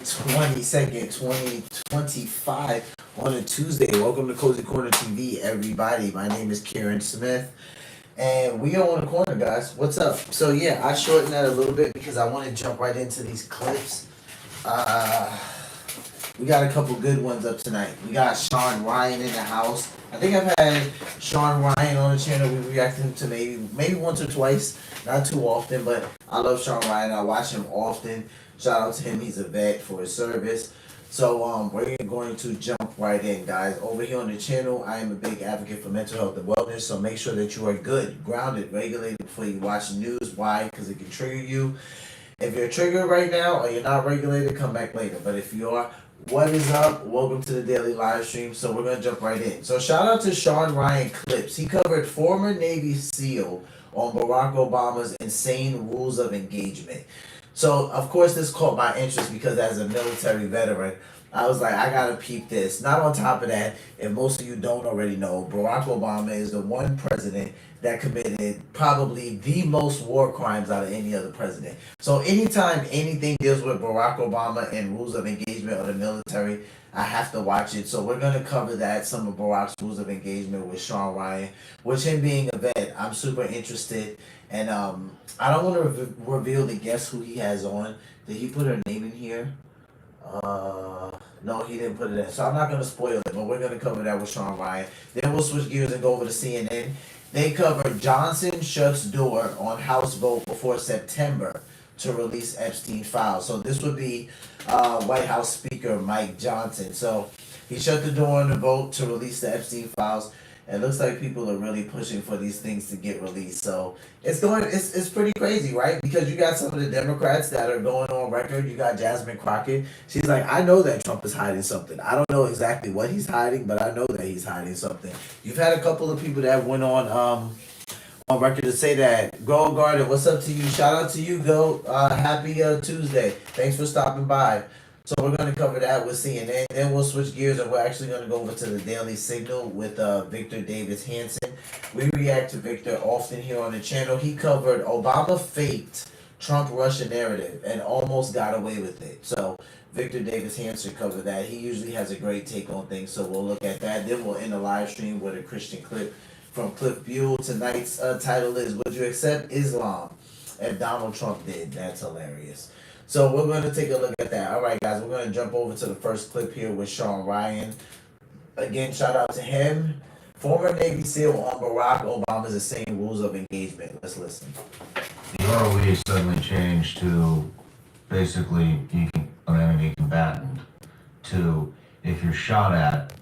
22nd, 2025 on a Tuesday. Welcome to Cozy Corner TV, everybody. My name is Kieran Smith, and we are on the corner, guys. What's up? So, yeah, I shortened that a little bit because I want to jump right into these clips. We got a couple good ones up tonight. We got Shawn Ryan in the house. I think I've had Shawn Ryan on the channel. We reacted to maybe once or twice, not too often, but I love Shawn Ryan. I watch him often. Shout out to him. He's a vet for his service. So we're going to jump right in, guys. Over here on the channel, I am a big advocate for mental health and wellness. So make sure that you are good, grounded, regulated before you watch the news. Why? Because it can trigger you. If you're triggered right now or you're not regulated, come back later. But if you are, what is up? Welcome to the daily live stream. So we're going to jump right in. So shout out to Shawn Ryan Clips. He covered former Navy SEAL on Barack Obama's insane rules of engagement. So, of course, this caught my interest because as a military veteran, I was like, I gotta peep this. Not on top of that, if most of you don't already know, Barack Obama is the one president that committed probably the most war crimes out of any other president. So anytime anything deals with Barack Obama and rules of engagement or the military, I have to watch it. So we're gonna cover that, some of Barack's rules of engagement with Shawn Ryan. With him being a vet, I'm super interested. And I don't want to reveal the guest who he has on. Did he put her name in here? No, he didn't put it in. So I'm not going to spoil it, but we're going to cover that with Shawn Ryan. Then we'll switch gears and go over to CNN. They cover Johnson shuts door on House vote before September to release Epstein files. So this would be White House Speaker Mike Johnson. So he shut the door on the vote to release the Epstein files. It looks like people are really pushing for these things to get released. So it's pretty crazy, right? Because you got some of the Democrats that are going on record. You got Jasmine Crockett. She's like, I know that Trump is hiding something. I don't know exactly what he's hiding, but I know that he's hiding something. You've had a couple of people that went on record to say that. Go Garden, what's up to you? Shout out to you, Go. Happy Tuesday. Thanks for stopping by. So we're going to cover that with CNN. Then we'll switch gears and we're actually going to go over to the Daily Signal with Victor Davis Hanson. We react to Victor often here on the channel. He covered Obama faked Trump-Russia narrative and almost got away with it. So Victor Davis Hanson covered that. He usually has a great take on things, so we'll look at that. Then we'll end the live stream with a Christian clip from Cliff Buell. Tonight's title is, Would You Accept Islam if Donald Trump did? That's hilarious. So we're going to take a look at that. All right, guys, we're going to jump over to the first clip here with Shawn Ryan. Again, shout out to him. Former Navy SEAL on Barack Obama's insane rules of engagement. Let's listen. The ROE suddenly changed to basically an enemy combatant to if you're shot at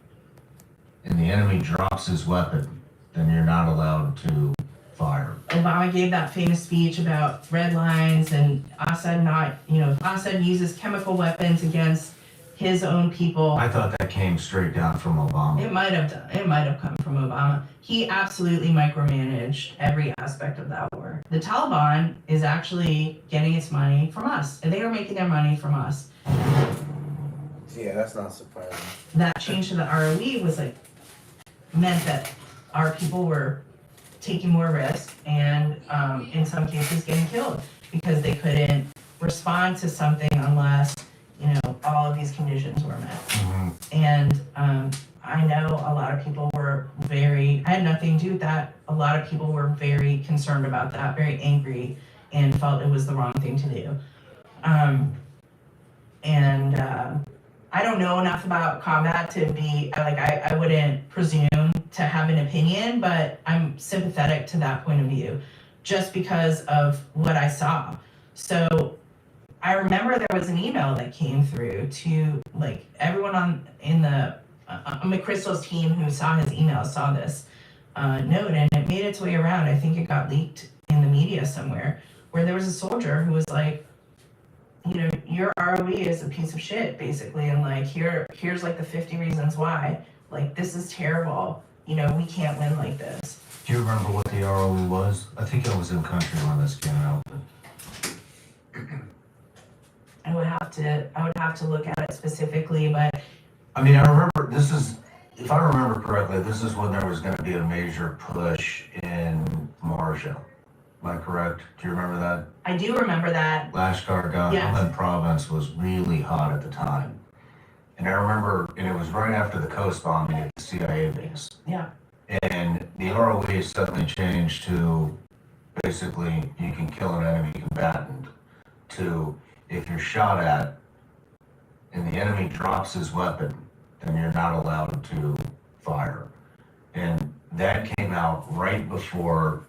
and the enemy drops his weapon, then you're not allowed to fire. Obama gave that famous speech about red lines and Assad uses chemical weapons against his own people. I thought that came straight down from Obama. It might have come from Obama. He absolutely micromanaged every aspect of that war. The Taliban is actually getting its money from us. And they are making their money from us. Yeah, that's not surprising. That change to the ROE was meant that our people were taking more risks and in some cases getting killed because they couldn't respond to something unless all of these conditions were met. Mm-hmm. And I know a lot of people were I had nothing to do with that. A lot of people were very concerned about that, very angry, and felt it was the wrong thing to do. I don't know enough about combat to be I wouldn't presume to have an opinion, but I'm sympathetic to that point of view just because of what I saw. So I remember there was an email that came through to everyone in the McChrystal's team who saw his email saw this note, and it made its way around. I think it got leaked in the media somewhere where there was a soldier who was like, your ROE is a piece of shit, basically, and here's the 50 reasons why. This is terrible. We can't win like this. Do you remember what the ROE was? I think it was in country when this came out. I would have to look at it specifically, but I mean, I remember if I remember correctly, this is when there was going to be a major push in Marshall. Am I correct? Do you remember that? I do remember that. Lashkar Gah province was really hot at the time. And I remember, and it was right after the coast bombing at the CIA base. Yeah. And the ROE suddenly changed to basically you can kill an enemy combatant to if you're shot at and the enemy drops his weapon, then you're not allowed to fire. And that came out right before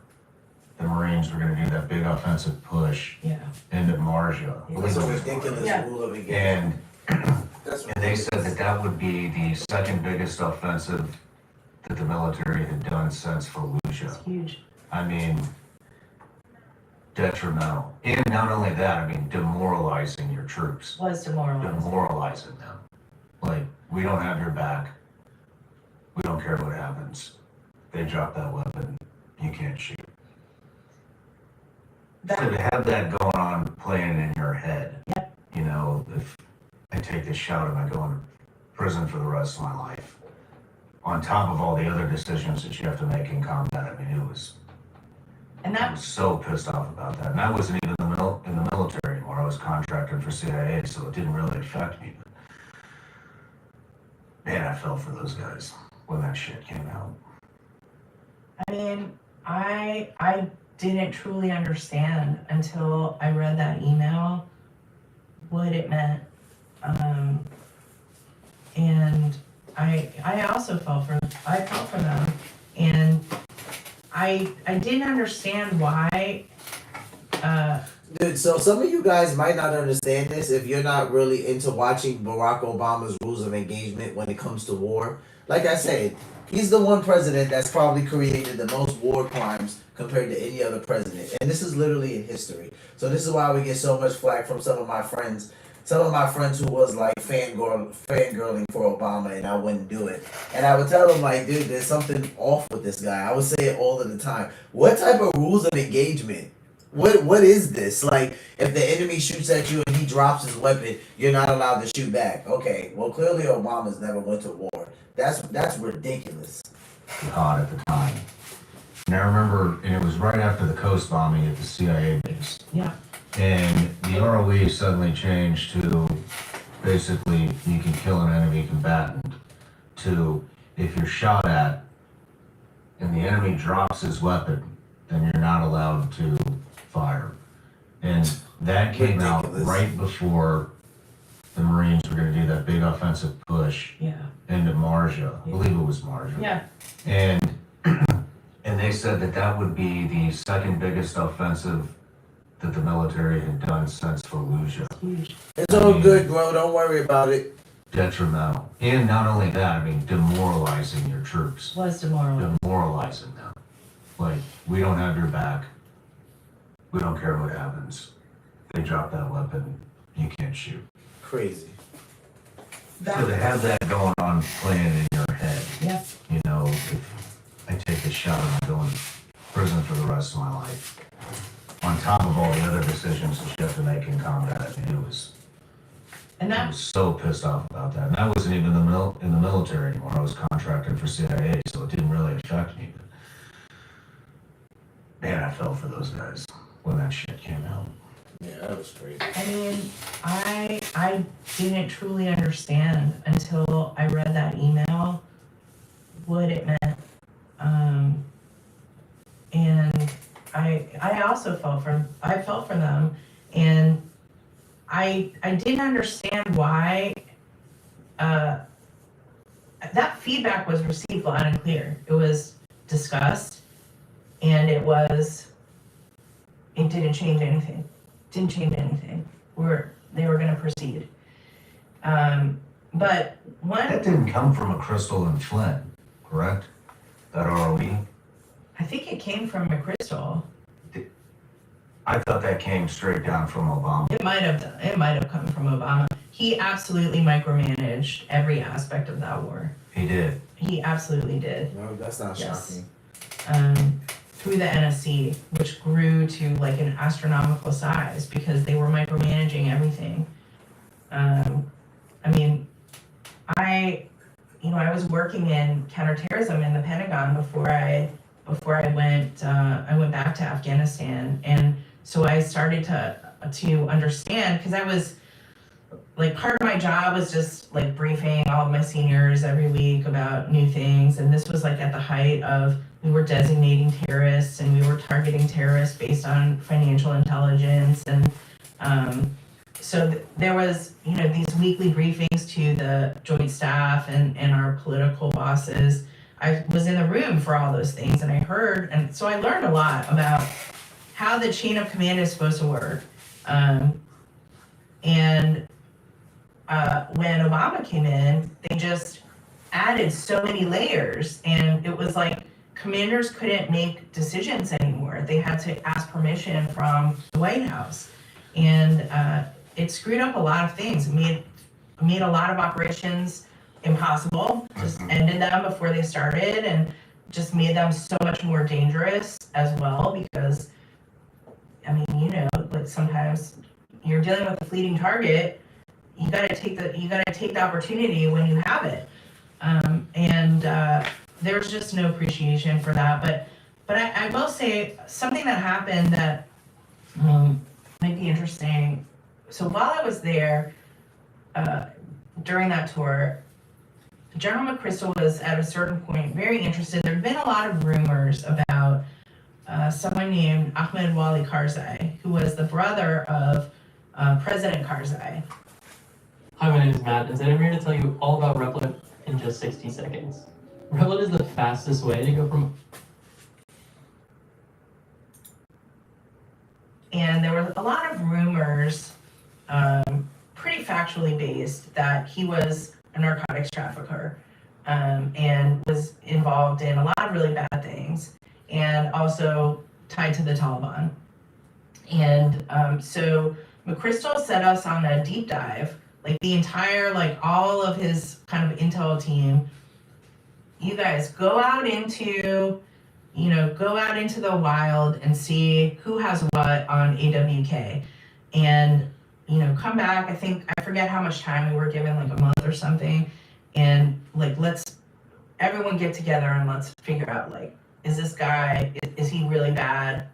the Marines were going to do that big offensive push into Marja. I believe It's a it was ridiculous Marja. rule of engagement. And they said that that would be the second biggest offensive that the military had done since Fallujah. It's huge. I mean, detrimental. And not only that, I mean, demoralizing your troops. Was demoralizing. Demoralizing them. Like, we don't have your back. We don't care what happens. They drop that weapon, you can't shoot. So to have that going on, playing in your head, you know, if I take this shot, am I going to prison for the rest of my life? On top of all the other decisions that you have to make in combat, I mean, I was so pissed off about that. And I wasn't even in the military anymore. I was contracted for CIA, so it didn't really affect me. But man, I fell for those guys when that shit came out. I mean, I didn't truly understand until I read that email what it meant. And I also fell for them, and I didn't understand why. Dude, so some of you guys might not understand this if you're not really into watching Barack Obama's rules of engagement when it comes to war. Like I said, he's the one president that's probably created the most war crimes compared to any other president. And this is literally in history. So this is why we get so much flack from some of my friends. Some of my friends who was like fangirling for Obama, and I wouldn't do it. And I would tell them like, dude, there's something off with this guy. I would say it all of the time. What type of rules of engagement? What is this? Like, if the enemy shoots at you and he drops his weapon, you're not allowed to shoot back. Okay, well clearly Obama's never went to war. That's ridiculous. Hot at the time. And I remember, and it was right after the coast bombing at the CIA base. Yeah. And the ROE suddenly changed to basically you can kill an enemy combatant to if you're shot at and the enemy drops his weapon, then you're not allowed to fire. And that came out right before the Marines were going to do that big offensive push into Marja. I believe it was Marja. Yeah. And they said that that would be the second biggest offensive that the military had done since Fallujah. It's all good, bro. Don't worry about it. Detrimental. And not only that, I mean, demoralizing your troops. Was demoralizing. Demoralizing them. Like, we don't have your back. We don't care what happens. They drop that weapon, you can't shoot. Crazy. So to have that going on, playing in your head, you know, if I take this shot, am I going to prison for the rest of my life? On top of all the other decisions that you have to make in combat, I mean, I was so pissed off about that. And I wasn't even in the military anymore. I was contracted for CIA, so it didn't really affect me. But man, I fell for those guys when that shit came out. Yeah, that was crazy. I mean, I didn't truly understand until I read that email what it meant. And I also fell for them, and I didn't understand why that feedback was received loud and clear. It was discussed, and it didn't change anything. They were going to proceed. But that didn't come from a Crystal and Flynn, correct? That ROE? I think it came from McChrystal. I thought that came straight down from Obama. It might have come from Obama. He absolutely micromanaged every aspect of that war. He did. He absolutely did. No, that's not shocking. Through the NSC, which grew to like an astronomical size because they were micromanaging everything. I mean, I was working in counterterrorism in the Pentagon before before I went back to Afghanistan. And so I started to understand, because I was like, part of my job was just like briefing all of my seniors every week about new things. And this was like at the height of, we were designating terrorists and we were targeting terrorists based on financial intelligence. And so there was, these weekly briefings to the joint staff and our political bosses. I was in the room for all those things, and I heard, and so I learned a lot about how the chain of command is supposed to work. And when Obama came in, they just added so many layers, and it was like commanders couldn't make decisions anymore. They had to ask permission from the White House, and it screwed up a lot of things. It made a lot of operations impossible, just ended them before they started, and just made them so much more dangerous as well, because I mean, like sometimes you're dealing with a fleeting target. You gotta take the opportunity when you have it. And there's just no appreciation for that. But I will say something that happened that might be interesting. So while I was there, during that tour, General McChrystal was at a certain point very interested. There had been a lot of rumors about someone named Ahmed Wali Karzai, who was the brother of President Karzai. Hi, my name is Matt, and today I'm here to tell you all about Replit in just 60 seconds. Replit is the fastest way to go from... And there were a lot of rumors, pretty factually based, that he was a narcotics trafficker and was involved in a lot of really bad things, and also tied to the Taliban. And so McChrystal set us on a deep dive, like the entire, like all of his kind of intel team. You guys go out into the wild and see who has what on AWK, and come back. I forget how much time we were given, like a month or something, and like let's everyone get together and let's figure out, like, is this guy, is he really bad?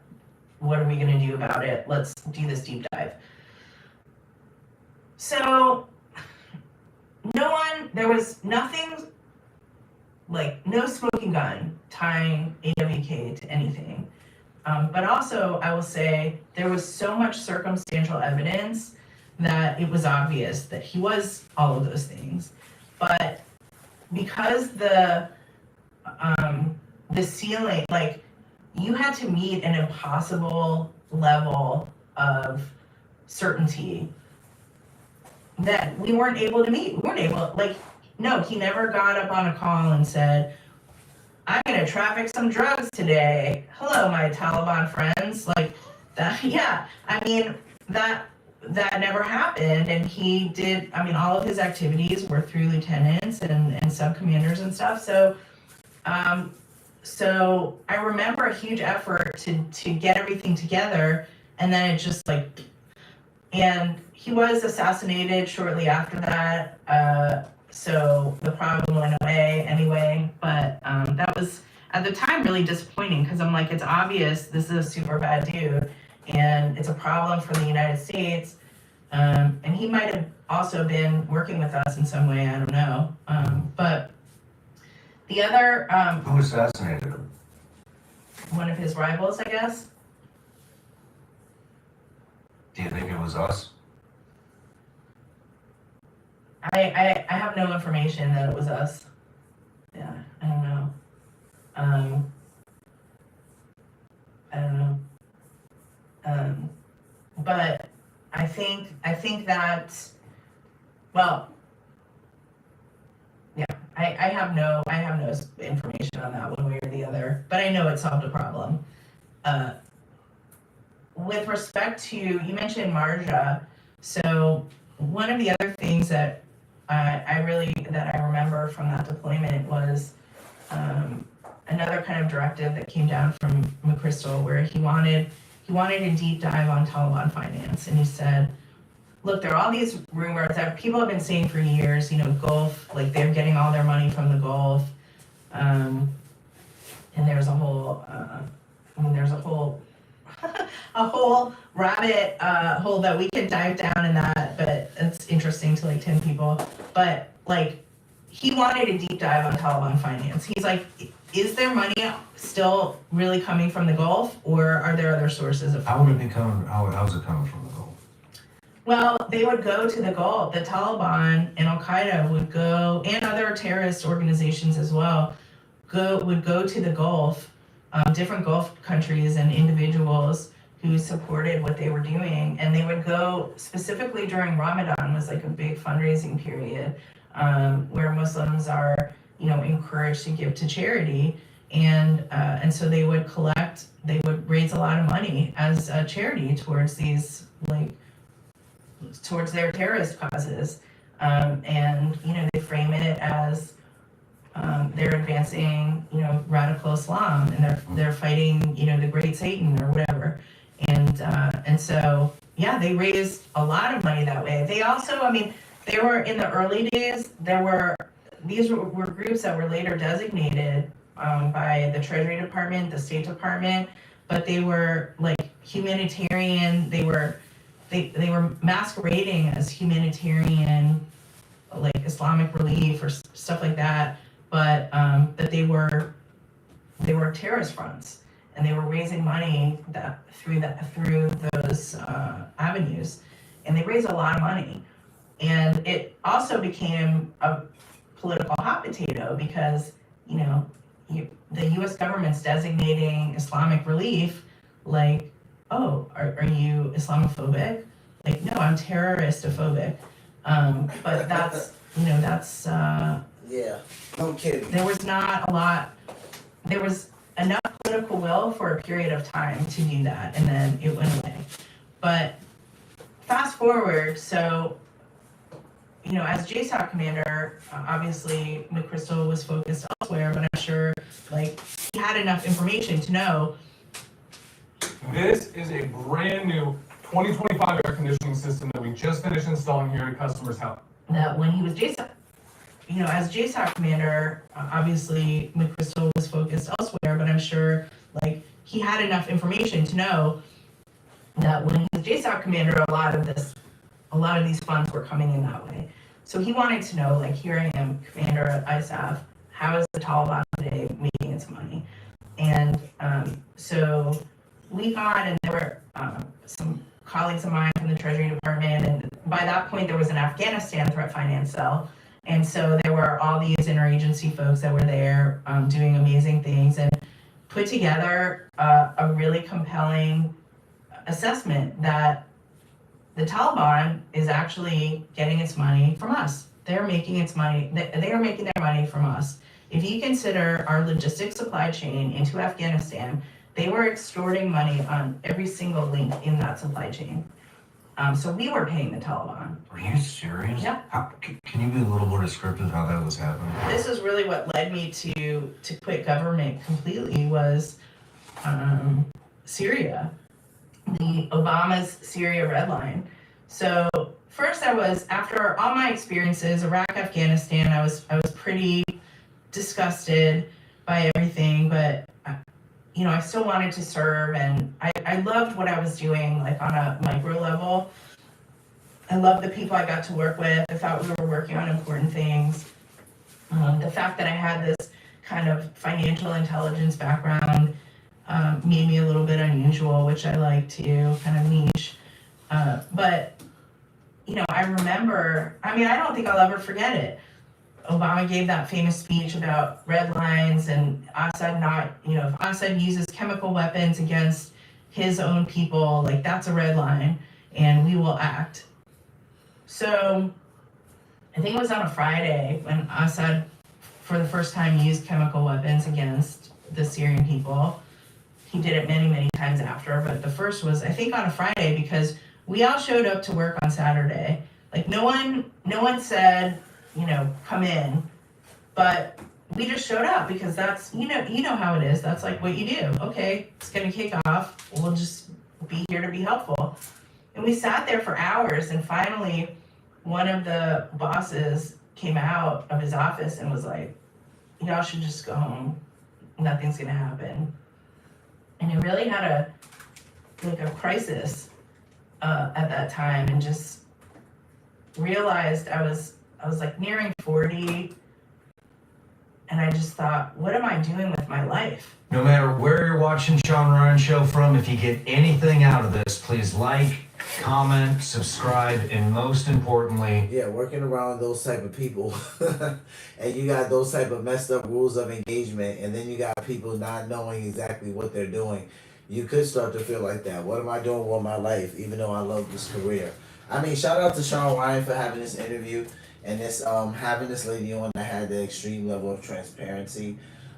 What are we gonna do about it? Let's do this deep dive. So there was nothing, like no smoking gun tying AWK to anything. But also, I will say, there was so much circumstantial evidence that it was obvious that he was all of those things. But because the ceiling, like, you had to meet an impossible level of certainty that we weren't able to meet. We weren't able, like, no, he never got up on a call and said, I'm gonna traffic some drugs today. Hello, my Taliban friends. Like that, yeah. I mean, that never happened. And he did, I mean, all of his activities were through lieutenants and sub-commanders and stuff. So so I remember a huge effort to get everything together, and then it just like, and he was assassinated shortly after that. So the problem went away anyway, but that was at the time really disappointing, because I'm like, it's obvious this is a super bad dude and it's a problem for the United States. And he might have also been working with us in some way, I don't know. But the other... Who assassinated him? One of his rivals, I guess. Do you think it was us? I have no information that it was us. Yeah, I don't know. I don't know. But I think that, well, yeah, I have no information on that one way or the other, but I know it solved a problem. With respect to, you mentioned Marja, so one of the other things that I remember from that deployment was another kind of directive that came down from McChrystal, where he wanted a deep dive on Taliban finance, and he said, look, there are all these rumors that people have been saying for years, Gulf, like they're getting all their money from the Gulf, and there's a whole, there's a whole, a whole rabbit hole that we could dive down in that, but it's interesting to like 10 people. But like, he wanted a deep dive on Taliban finance. He's like, is their money still really coming from the Gulf, or are there other sources of? How would it be coming? How's it coming from the Gulf? Well, they would go to the Gulf. The Taliban and Al Qaeda would go, and other terrorist organizations as well, would go to the Gulf, different Gulf countries and individuals who supported what they were doing, and they would go specifically during Ramadan was like a big fundraising period, where Muslims are, encouraged to give to charity, and so they would raise a lot of money as a charity towards these towards their terrorist causes, and they frame it as they're advancing radical Islam, and they're fighting the great Satan or whatever, and so yeah, they raised a lot of money that way. They also, they were in the early days. These were groups that were later designated by the Treasury Department, the State Department, but they were like humanitarian. They were masquerading as humanitarian, like Islamic relief or stuff like that, but that they were terrorist fronts, and they were raising money through those avenues, and they raised a lot of money, and it also became a political hot potato because the U.S. government's designating Islamic relief like, oh, are you Islamophobic? Like, no, I'm terroristophobic. But that's Yeah, no kidding. there was enough political will for a period of time to do that, and then it went away. But fast forward, so as JSOC commander, obviously McChrystal was focused elsewhere, but I'm sure like he had enough information to know. This is a brand new 2025 air conditioning system that we just finished installing here at customer's house. That when he was JSOC, as JSOC commander, obviously McChrystal was focused elsewhere, but I'm sure like he had enough information to know that when he was JSOC commander, a lot of these funds were coming in that way. So he wanted to know, like, here I am, commander at ISAF, how is the Taliban today making its money? And so we got, and there were some colleagues of mine from the Treasury Department, and by that point there was an Afghanistan threat finance cell, and so there were all these interagency folks that were there doing amazing things, and put together a really compelling assessment that the Taliban is actually getting its money from us. They're making its money, they are making their money from us. If you consider our logistics supply chain into Afghanistan, they were extorting money on every single link in that supply chain. So we were paying the Taliban. Are you serious? Yeah. Can you be a little more descriptive how that was happening? This is really what led me to quit government completely was Syria, the Obama's Syria red line. So first after all my experiences, Iraq, Afghanistan, I was pretty disgusted by everything, but I still wanted to serve, and I loved what I was doing, like on a micro level. I loved the people I got to work with. I thought we were working on important things. The fact that I had this kind of financial intelligence background made me a little bit unusual, which I like too, kind of niche. But I remember, I don't think I'll ever forget it. Obama gave that famous speech about red lines and Assad if Assad uses chemical weapons against his own people, like that's a red line, and we will act. So I think it was on a Friday when Assad, for the first time, used chemical weapons against the Syrian people. He did it many, many times after, but the first was, I think, on a Friday, because we all showed up to work on Saturday. Like no one said, come in, but we just showed up because that's, you know how it is. That's like what you do. Okay, it's gonna kick off. We'll just be here to be helpful. And we sat there for hours, and finally one of the bosses came out of his office and was like, y'all should just go home. nothing's gonna happen. And I really had a crisis at that time, and just realized I was like nearing 40, and I just thought, what am I doing with my life? No matter where you're watching Shawn Ryan Show from, if you get anything out of this, please like, comment, subscribe, and most importantly, Yeah, working around those type of people, and you got those type of messed up rules of engagement, and then you got people not knowing exactly what they're doing. You could start to feel like that. What am I doing with my life, even though I love this career? I mean, shout out to Shawn Ryan for having this interview and this having this lady on that had the extreme level of transparency.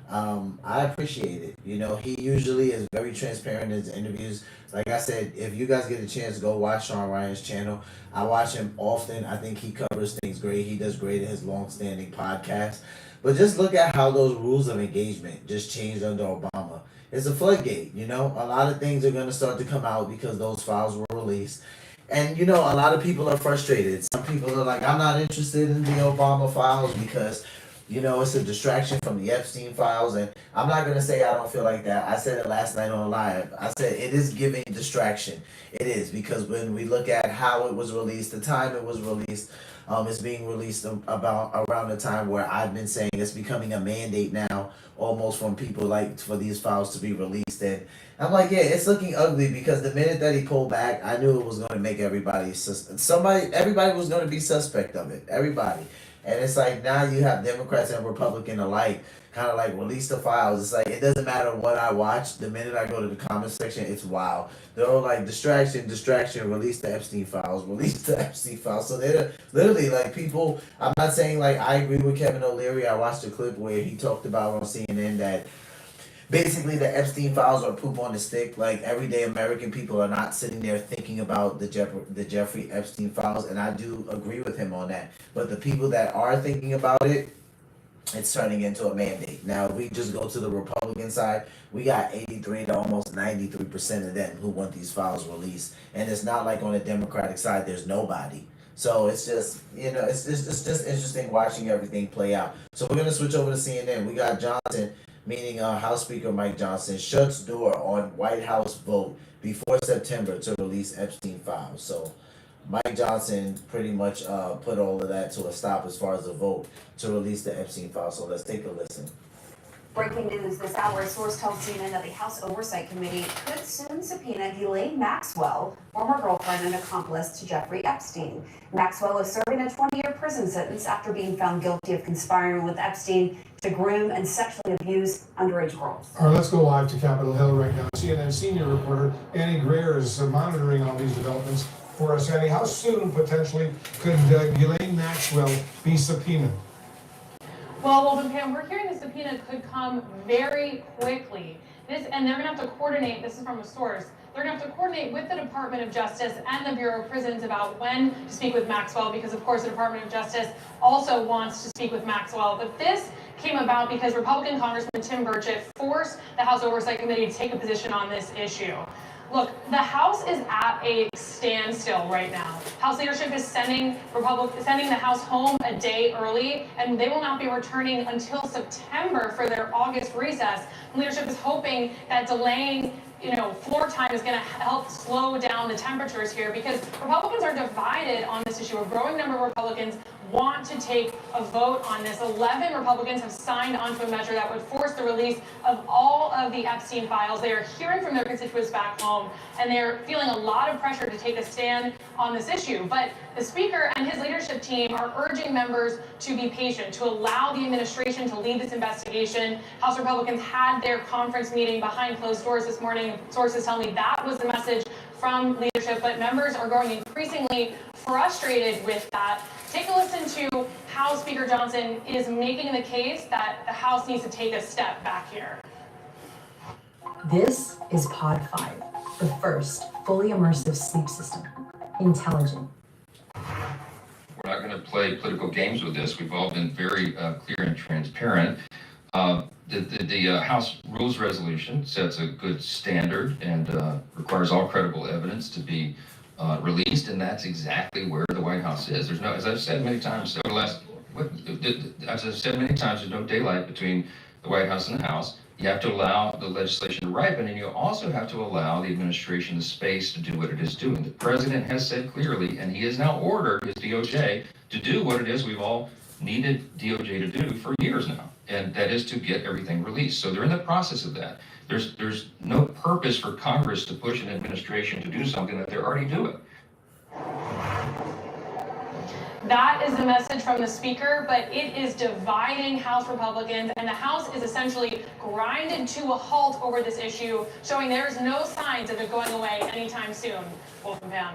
I appreciate it. You know, he usually is very transparent in his interviews. Like I said, if you guys get a chance, go watch Shawn Ryan's channel. I watch him often. I think he covers things great. He does great in his long-standing podcast. But just look at how those rules of engagement just changed under Obama. It's a floodgate, you know? A lot of things are going to start to come out because those files were released. And, you know, a lot of people are frustrated. Some people are like, I'm not interested in the Obama files because, you know, it's a distraction from the Epstein files. And I'm not going to say I don't feel like that. I said it last night on live. I said it is giving distraction. It is, because when we look at how it was released, the time it was released, it's being released about around the time where I've been saying it's becoming a mandate now, almost from people, like, for these files to be released. And I'm like, yeah, it's looking ugly, because the minute that he pulled back, I knew it was going to make everybody was going to be suspect of it. Everybody. And it's like, now you have Democrats and Republican alike kind of like release the files. It's like, it doesn't matter what I watch. The minute I go to the comment section, it's wow. They're all like, distraction, release the Epstein files, release the Epstein files. So they're literally like, people, I'm not saying like I agree with Kevin O'Leary. I watched a clip where he talked about on CNN that basically the Epstein files are poop on the stick. Like, everyday American people are not sitting there thinking about the Jeffrey Epstein files, and I do agree with him on that. But the people that are thinking about it, it's turning into a mandate. Now, if we just go to the Republican side, we got 83 to almost 93% of them who want these files released. And it's not like on the Democratic side, there's nobody. So it's just, you know, it's just interesting watching everything play out. So we're going to switch over to CNN. We got Johnson, meaning House Speaker Mike Johnson, shuts door on White House vote before September to release Epstein files. So Mike Johnson pretty much put all of that to a stop as far as the vote to release the Epstein files. So let's take a listen. Breaking news this hour, a source tells CNN that the House Oversight Committee could soon subpoena Ghislaine Maxwell, former girlfriend and accomplice to Jeffrey Epstein. Maxwell is serving a 20-year prison sentence after being found guilty of conspiring with Epstein to groom and sexually abuse underage girls. All right, let's go live to Capitol Hill right now. CNN senior reporter Annie Greer is monitoring all these developments for us. Annie, how soon potentially could Ghislaine Maxwell be subpoenaed? Well, Pam, we're hearing the subpoena could come very quickly. And they're going to have to coordinate, this is from a source, they're going to have to coordinate with the Department of Justice and the Bureau of Prisons about when to speak with Maxwell, because of course the Department of Justice also wants to speak with Maxwell. But this came about because Republican Congressman Tim Burchett forced the House Oversight Committee to take a position on this issue. Look, the House is at a standstill right now. House leadership is sending the House home a day early, and they will not be returning until September for their August recess. Leadership is hoping that delaying floor time is going to help slow down the temperatures here, because Republicans are divided on this issue. A growing number of Republicans want to take a vote on this. 11 Republicans have signed onto a measure that would force the release of all of the Epstein files. They are hearing from their constituents back home, and they're feeling a lot of pressure to take a stand on this issue. But the Speaker and his leadership team are urging members to be patient, to allow the administration to lead this investigation. House Republicans had their conference meeting behind closed doors this morning. Sources tell me that was the message from leadership, but members are growing increasingly frustrated with that. Take a listen to how Speaker Johnson is making the case that the House needs to take a step back here. This is Pod 5, the first fully immersive sleep system. Intelligent. We're not going to play political games with this. We've all been very clear and transparent. The House Rules Resolution sets a good standard and requires all credible evidence to be released, and that's exactly where the White House is. There's no, as I've said many times over the last, there's no daylight between the White House and the House. You have to allow the legislation to ripen, and you also have to allow the administration the space to do what it is doing. The president has said clearly, and he has now ordered his DOJ to do what it is we've all needed DOJ to do for years now, and that is to get everything released. So they're in the process of that. There's no purpose for Congress to push an administration to do something that they're already doing. That is the message from the speaker, but it is dividing House Republicans, and the House is essentially grinded to a halt over this issue, showing there's no signs of it going away anytime soon. Wolf and Pam.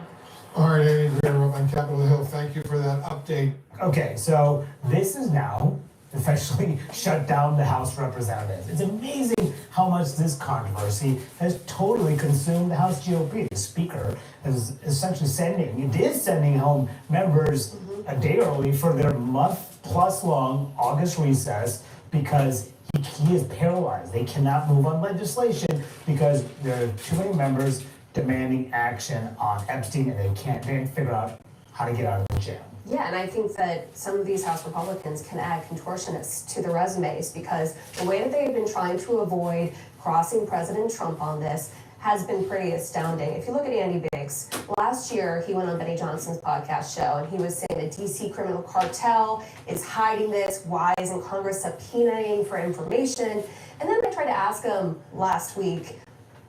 All right, Andy Greer on Capitol Hill, thank you for that update. Okay, so this is now essentially shut down the House of Representatives. It's amazing how much this controversy has totally consumed the House GOP. The Speaker is essentially sending home members a day early for their month-plus-long August recess because he is paralyzed. They cannot move on legislation because there are too many members demanding action on Epstein, and they can't figure out how to get out of the jail. Yeah, and I think that some of these House Republicans can add contortionists to the resumes because the way that they've been trying to avoid crossing President Trump on this has been pretty astounding. If you look at Andy Biggs, last year he went on Benny Johnson's podcast show and he was saying the DC criminal cartel is hiding this. Why isn't Congress subpoenaing for information? And then I tried to ask him last week,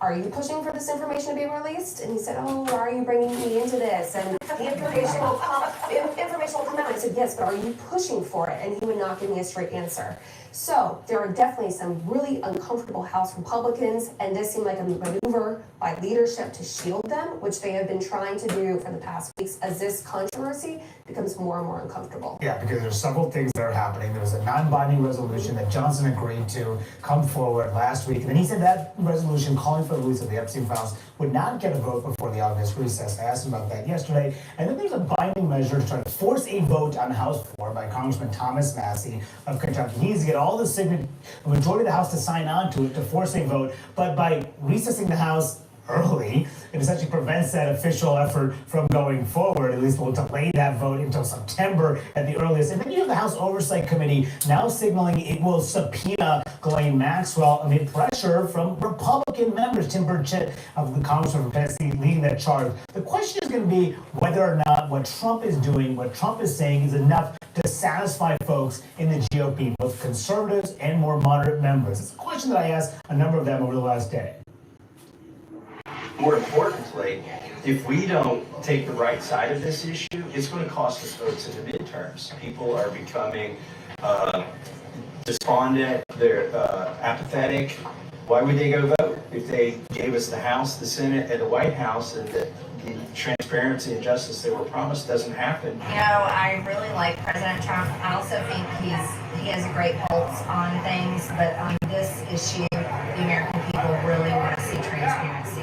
are you pushing for this information to be released? And he said, oh, why are you bringing me into this? And the information will come out. I said, yes, but are you pushing for it? And he would not give me a straight answer. So there are definitely some really uncomfortable House Republicans, and this seemed like a maneuver by leadership to shield them, which they have been trying to do for the past weeks as this controversy becomes more and more uncomfortable. Yeah, because there's several things that are happening. There was a non-binding resolution that Johnson agreed to come forward last week, and then he said that resolution calling for the release of the Epstein files would not get a vote before the August recess. I asked him about that yesterday. And then there's a binding measure to try to force a vote on the House floor by Congressman Thomas Massey of Kentucky. He needs to get all the majority of the House to sign on to it to force a vote. But by recessing the House early, it essentially prevents that official effort from going forward. At least we'll delay that vote until September at the earliest. And then you have the House Oversight Committee now signaling it will subpoena Ghislaine Maxwell amid pressure from Republican members. Tim Burchett of the Congressman from Tennessee leading that charge. The question is going to be whether or not what Trump is doing, what Trump is saying is enough to satisfy folks in the GOP, both conservatives and more moderate members. It's a question that I asked a number of them over the last day. More importantly, if we don't take the right side of this issue, it's going to cost us votes in the midterms. People are becoming despondent, they're apathetic. Why would they go vote if they gave us the House, the Senate, and the White House, and the transparency and justice they were promised doesn't happen? You know, I really like President Trump. I also think he has a great pulse on things, but on this issue, the American people really want to see transparency.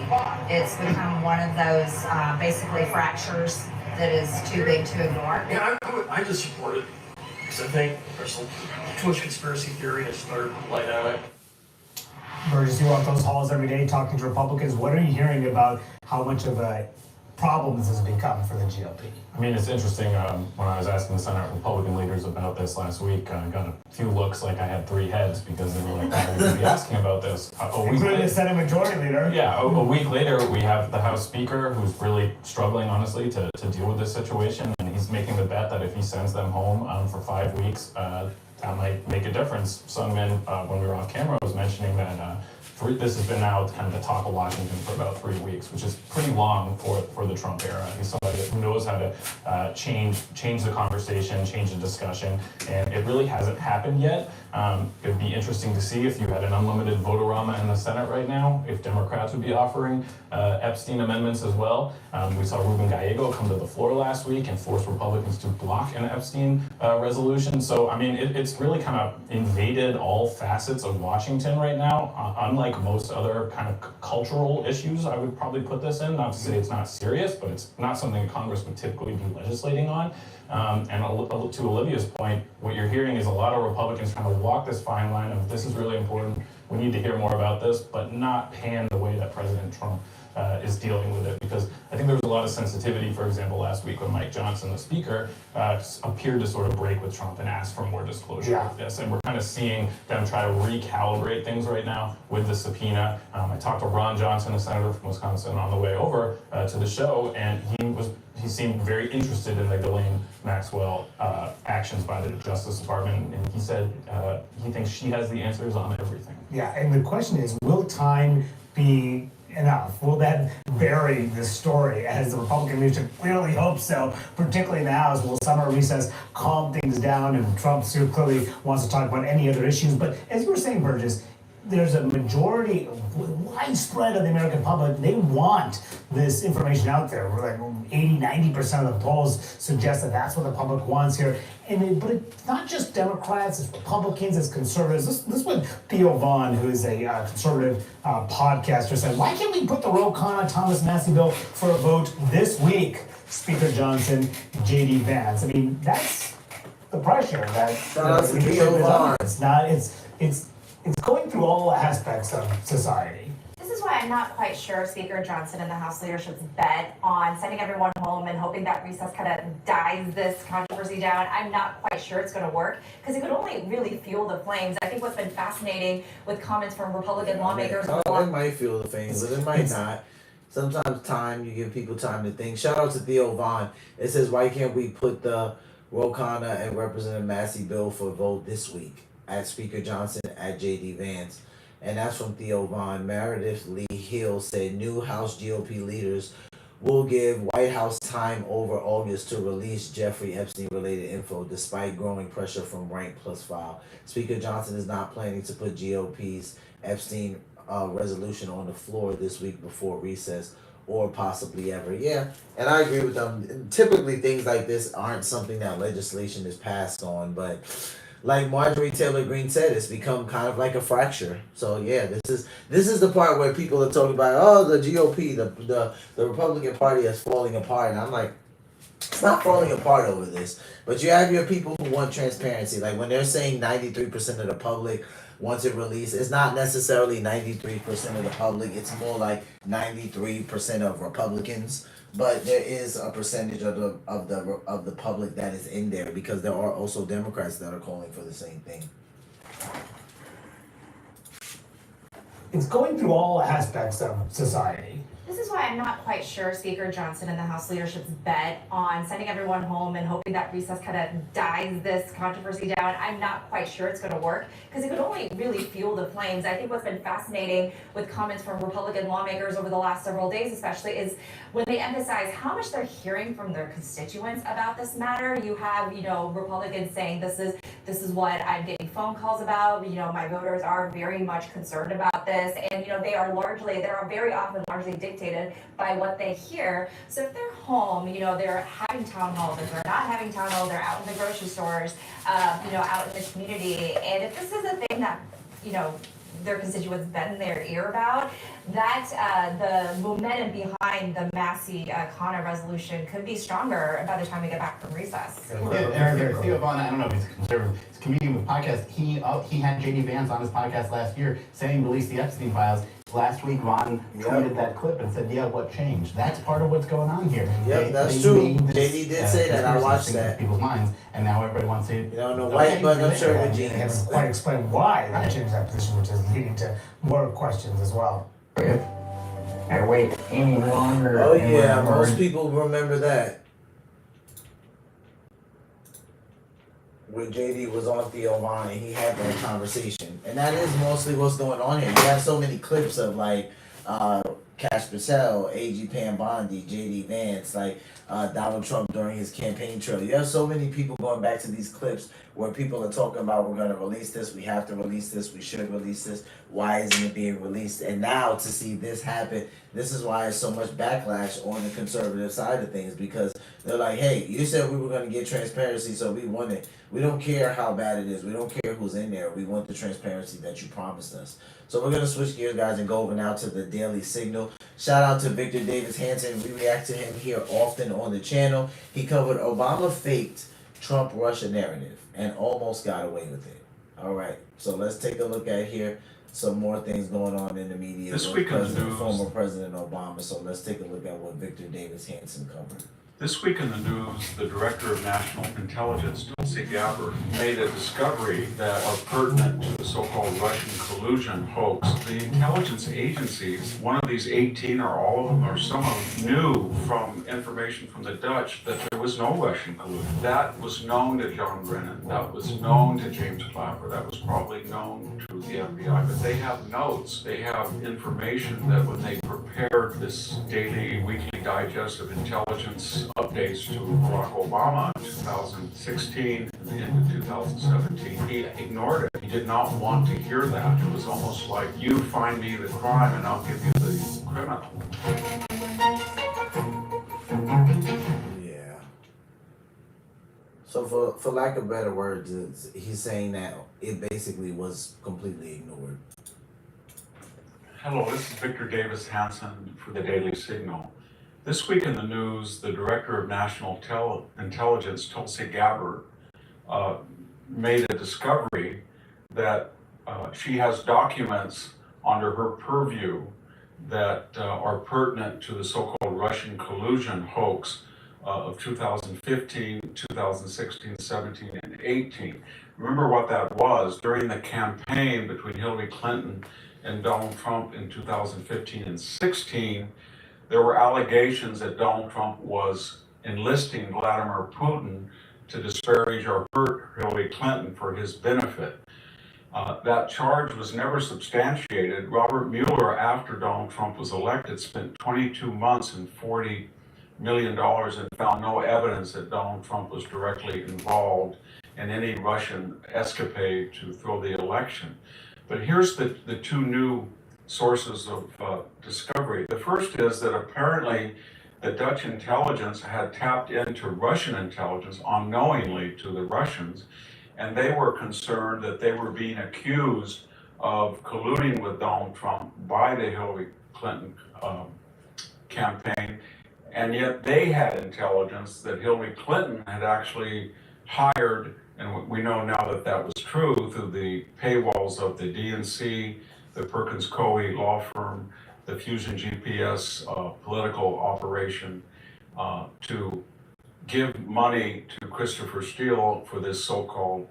It's become one of those basically fractures that is too big to ignore. Yeah, I just support it because I think there's too much conspiracy theory that's started to light on it. Burgess, you walk those halls every day talking to Republicans. What are you hearing about how much of a problem this has become for the GOP? I mean, it's interesting. When I was asking the Senate Republican leaders about this last week, I got a few looks like I had three heads because they were like, why would you be asking about this? Including the Senate Majority Leader. Yeah, a week later, we have the House Speaker who's really struggling, honestly, to deal with this situation. And he's making the bet that if he sends them home for 5 weeks, that might make a difference. Sungmin, when we were off camera, was mentioning that this has been now kind of the talk of Washington for about 3 weeks, which is pretty long for the Trump era. He's somebody who knows how to change the conversation, change the discussion, and it really hasn't happened yet. It would be interesting to see if you had an unlimited vote-a-rama in the Senate right now, if Democrats would be offering Epstein amendments as well. We saw Ruben Gallego come to the floor last week and force Republicans to block an Epstein resolution. So, I mean, it's really kind of invaded all facets of Washington right now, unlike most other kind of cultural issues. I would probably put this in, not to say it's not serious, but it's not something Congress would typically be legislating on. And to Olivia's point, what you're hearing is a lot of Republicans trying to walk this fine line of this is really important, we need to hear more about this, but not pan the way that President Trump is dealing with it, because I think there was a lot of sensitivity, for example, last week when Mike Johnson, the speaker, appeared to sort of break with Trump and ask for more disclosure of this. And we're kind of seeing them try to recalibrate things right now with the subpoena. I talked to Ron Johnson, a senator from Wisconsin, on the way over to the show, and he seemed very interested in the Ghislaine Maxwell actions by the Justice Department, and he said he thinks she has the answers on everything. Yeah, and the question is, will time be enough? Will that bury this story, as the Republican leadership clearly hopes so, particularly in the House? Will summer recess calm things down, and Trump clearly wants to talk about any other issues? But as you were saying, Burgess, there's a majority, widespread of the American public, they want this information out there. We're like 80-90% of the polls suggest that that's what the public wants here. But it's not just Democrats, it's Republicans, it's conservatives. This is what Theo Vaughn, who is a conservative podcaster, said. Why can't we put the Ro Khanna Thomas Massie bill for a vote this week? Speaker Johnson, J.D. Vance. I mean, that's the pressure that the leadership is under. It's going through all aspects of society. This is why I'm not quite sure Speaker Johnson and the House leadership's bet on sending everyone home and hoping that recess kind of dies this controversy down. I'm not quite sure it's going to work, because it could only really fuel the flames. I think what's been fascinating with comments from Republican lawmakers. It might fuel the flames, but it might not. Sometimes you give people time to think. Shout out to Theo Vaughn. It says, why can't we put the Ro Khanna and Representative Massie bill for a vote this week? At Speaker Johnson, at J.D. Vance. And that's from Theo Vaughn. Meredith Lee Hill said new House GOP leaders will give White House time over August to release Jeffrey Epstein-related info despite growing pressure from Rank Plus File. Speaker Johnson is not planning to put GOP's Epstein resolution on the floor this week before recess, or possibly ever. Yeah, and I agree with them. Typically, things like this aren't something that legislation is passed on, but like Marjorie Taylor Greene said, it's become kind of like a fracture. So yeah, this is the part where people are talking about, oh, the GOP, the Republican Party is falling apart, and I'm like, it's not falling apart over this. But you have your people who want transparency. Like when they're saying 93% of the public wants it released, it's not necessarily 93% of the public. It's more like 93% of Republicans. But there is a percentage of the public that is in there, because there are also Democrats that are calling for the same thing. It's going through all aspects of society. This is why I'm not quite sure Speaker Johnson and the House leadership's bet on sending everyone home and hoping that recess kind of dies this controversy down. I'm not quite sure it's going to work, because it could only really fuel the flames. I think what's been fascinating with comments from Republican lawmakers over the last several days especially is when they emphasize how much they're hearing from their constituents about this matter. You have, Republicans saying this is what I'm getting phone calls about. My voters are very much concerned about this, and they are very often largely dictated by what they hear. So if they're home, they're having town halls. If they're not having town halls, they're out in the grocery stores, out in the community. And if this is a thing that, their constituents bend their ear about, that the momentum behind the Massie Khanna resolution could be stronger by the time we get back from recess. Theo Vaughn, I don't know if he's a conservative, he's a comedian with podcasts. He had J.D. Vance on his podcast last year saying release the Epstein files. Last week, Vaughn tweeted that clip and said, yeah, what changed? That's part of what's going on here. Yeah, that's true. JD did say that. I watched that. People's minds, and now everybody wants to. White button up shirt with jeans. They haven't quite explained why they changed that position, which is leading to more questions as well. I wait any longer. Oh yeah, most people remember that. When JD was on Theo Vaughn and he had that conversation. And that is mostly what's going on here. You have so many clips of like Cash Patel, A.G. Pam Bondi, J.D. Vance, like Donald Trump during his campaign trail. You have so many people going back to these clips where people are talking about, we're going to release this, we have to release this, we should release this, why isn't it being released? And now to see this happen, this is why there's so much backlash on the conservative side of things, because they're like, hey, you said we were going to get transparency, so we want it. We don't care how bad it is. We don't care who's in there. We want the transparency that you promised us. So we're going to switch gears, guys, and go over now to the Daily Signal. Shout out to Victor Davis Hanson. We react to him here often on the channel. He covered Obama faked Trump-Russia narrative and almost got away with it. All right, so let's take a look at here. Some more things going on in the media This with week in the President, news. former President Obama. So let's take a look at what Victor Davis Hanson covered. This week in the news, the Director of National Intelligence, Tulsi Gabbard, made a discovery that are pertinent to the so-called Russian collusion hoax. The intelligence agencies, one of these 18 or all of them or some of them, knew from information from the Dutch that there was no Russian collusion. That was known to John Brennan, that was known to James Clapper, that was probably known to the FBI, but they have notes, they have information that when they prepared this daily, weekly digest of intelligence updates to Barack Obama in 2016 and into 2017, he ignored it. He did not want to hear that. It was almost like, you find me the crime and I'll give you the criminal. Yeah. So for lack of better words, he's saying that it basically was completely ignored. Hello, this is Victor Davis Hanson for the Daily Signal. This week in the news, the Director of National Intelligence, Tulsi Gabbard, made a discovery that she has documents under her purview that are pertinent to the so-called Russian collusion hoax of 2015, 2016, 17, and 18. Remember what that was. During the campaign between Hillary Clinton and Donald Trump in 2015 and 16, there were allegations that Donald Trump was enlisting Vladimir Putin to disparage or hurt Hillary Clinton for his benefit. That charge was never substantiated. Robert Mueller, after Donald Trump was elected, spent 22 months and $40 million and found no evidence that Donald Trump was directly involved in any Russian escapade to throw the election. But here's the two new sources of discovery. The first is that apparently the Dutch intelligence had tapped into Russian intelligence unknowingly to the Russians, and they were concerned that they were being accused of colluding with Donald Trump by the Hillary Clinton campaign, and yet they had intelligence that Hillary Clinton had actually hired, and we know now that that was true, through the paywalls of the DNC, the Perkins Coie law firm, the Fusion GPS political operation, to give money to Christopher Steele for this so-called